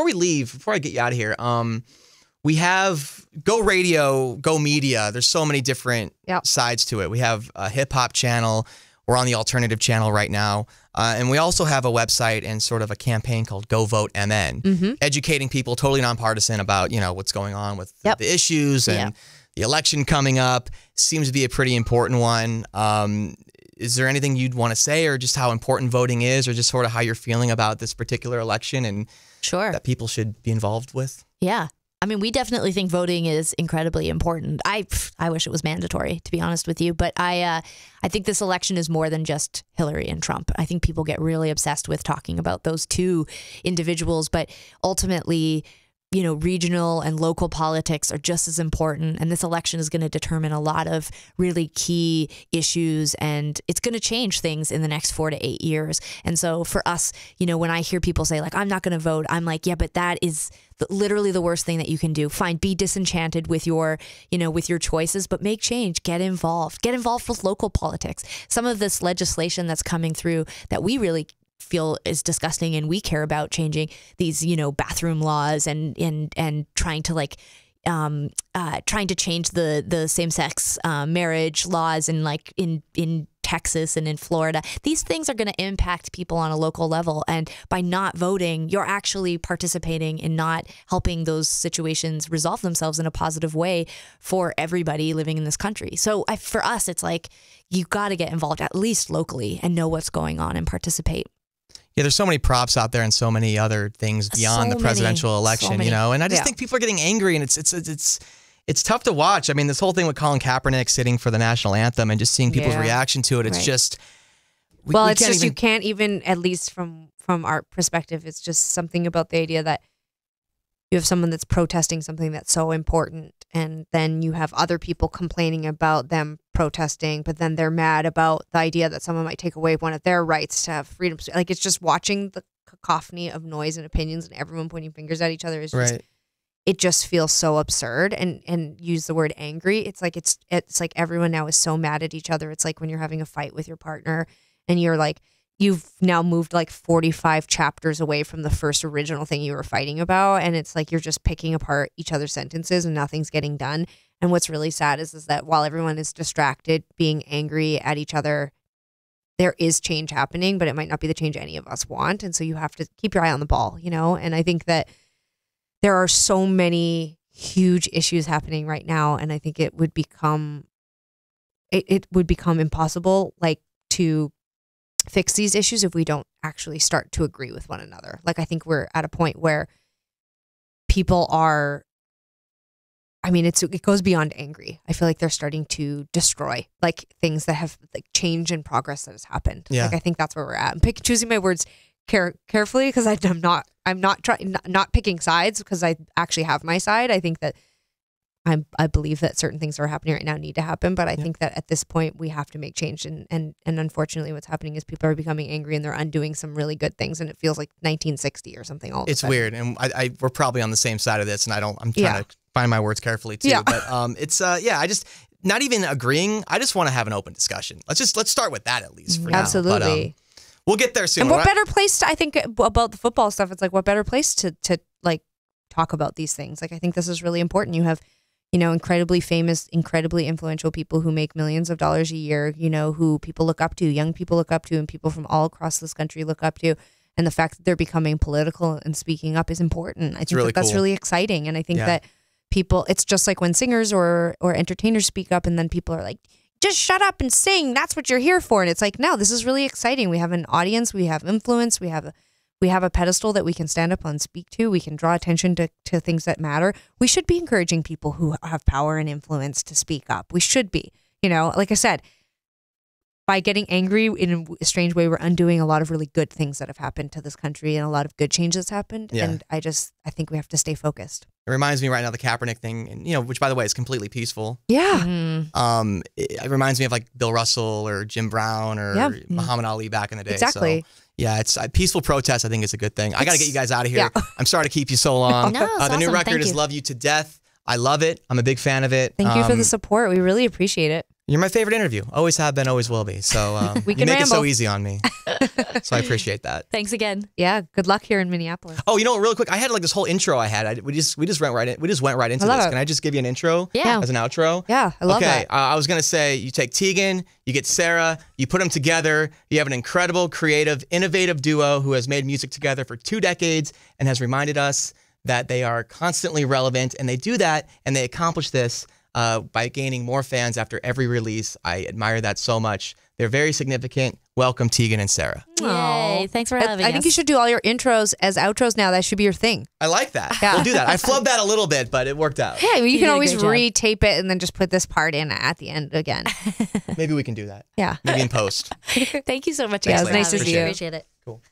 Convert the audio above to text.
before we leave, before I get you out of here, we have Go Radio, Go Media. There's so many different sides to it. We have a hip hop channel. We're on the alternative channel right now. And we also have a website and sort of a campaign called Go Vote MN, educating people, totally nonpartisan, about, what's going on with the issues and the election coming up. Seems to be a pretty important one. Is there anything you'd want to say, or just how important voting is, or just sort of how you're feeling about this particular election and that people should be involved with? Yeah. I mean, we definitely think voting is incredibly important. I wish it was mandatory, to be honest with you. But I think this election is more than just Hillary and Trump. I think people get really obsessed with talking about those two individuals. But ultimately, regional and local politics are just as important. And this election is going to determine a lot of really key issues, and it's going to change things in the next 4 to 8 years. And so for us, when I hear people say, like, I'm not going to vote, I'm like, yeah, but that is literally the worst thing that you can do. Fine, be disenchanted with your, with your choices, but make change, get involved with local politics. Some of this legislation that's coming through that we really feel is disgusting, and we care about changing these, bathroom laws and trying to trying to change the same-sex marriage laws in Texas and in Florida. These things are going to impact people on a local level, and by not voting, you're actually participating in not helping those situations resolve themselves in a positive way for everybody living in this country. So for us, it's like, you got to get involved at least locally and know what's going on and participate. Yeah, there's so many props out there and so many other things beyond the presidential election, and I just think people are getting angry, and it's tough to watch. I mean, this whole thing with Colin Kaepernick sitting for the national anthem and just seeing people's reaction to it, it's just... you can't even, at least from our perspective, it's just something about the idea that you have someone that's protesting something that's so important, and then you have other people complaining about them protesting, but then they're mad about the idea that someone might take away one of their rights to have freedom. Like, it's just watching the cacophony of noise and opinions and everyone pointing fingers at each other is just, it just feels so absurd. And use the word angry. It's like everyone now is so mad at each other. It's like when you're having a fight with your partner and you're like, you've now moved like 45 chapters away from the first original thing you were fighting about. And it's like you're just picking apart each other's sentences and nothing's getting done. And what's really sad is that while everyone is distracted, being angry at each other, there is change happening, but it might not be the change any of us want. And so you have to keep your eye on the ball, And I think that there are so many huge issues happening right now. And I think it would become impossible, to fix these issues if we don't actually start to agree with one another. I think we're at a point where people are, it goes beyond angry. I feel like they're starting to destroy things that have change and progress that has happened. Yeah. I think that's where we're at. I'm choosing my words carefully because I'm not picking sides, because I actually have my side. I think that I believe that certain things that are happening right now need to happen, but I think that at this point we have to make change, and unfortunately what's happening is people are becoming angry and they're undoing some really good things, and it feels like 1960 or something. It's weird, and we're probably on the same side of this, and I'm trying to find my words carefully too. Yeah. But I just, not even agreeing. I just want to have an open discussion. Let's start with that at least for Absolutely. Now. But, we'll get there soon. And what better place to, I think about the football stuff, it's like, what better place to talk about these things? I think this is really important. You have incredibly famous, incredibly influential people who make millions of dollars a year, who people look up to, young people look up to, and people from all across this country look up to. And the fact that they're becoming political and speaking up is important. I think that's really exciting. And I think that people, it's just like when singers or entertainers speak up and then people are like, just shut up and sing. That's what you're here for. And it's like, no, this is really exciting. We have an audience. We have influence. We have a pedestal that we can stand up on and speak to. We can draw attention to things that matter. We should be encouraging people who have power and influence to speak up. We should be, like I said, by getting angry in a strange way, we're undoing a lot of really good things that have happened to this country and a lot of good change that's happened. Yeah. And I think we have to stay focused. It reminds me right now, the Kaepernick thing, and which by the way is completely peaceful. Yeah. Mm-hmm. It reminds me of Bill Russell or Jim Brown or Muhammad Ali back in the day. Exactly. So, yeah, it's a peaceful protest. I think is a good thing. I got to get you guys out of here. Yeah. I'm sorry to keep you so long. No, the new record is Love You to Death. I love it. I'm a big fan of it. Thank you for the support. We really appreciate it. You're my favorite interview. Always have been, always will be. So we you make ramble. it so easy on me. So I appreciate that. Thanks again. Yeah. Good luck here in Minneapolis. Oh, you know what? Really quick, I had like this whole intro I had. We just went right into this. Can I just give you an intro? Yeah. As an outro? Yeah, I love that. Okay, I was gonna say you take Tegan, you get Sara, you put them together. You have an incredible, creative, innovative duo who has made music together for 2 decades and has reminded us that they are constantly relevant, and they do that and they accomplish this by gaining more fans after every release. I admire that so much. They're very significant. Welcome, Tegan and Sara. Yay. Thanks for having us. I think you should do all your intros as outros now. That should be your thing. I like that. Yeah. We'll do that. I flubbed that a little bit, but it worked out. Yeah, well, you did can a always great job. retape it and then just put this part in at the end again. Maybe we can do that. Yeah. Maybe in post. Thank you so much. Thanks, guys. nice to see you. Appreciate it. Cool.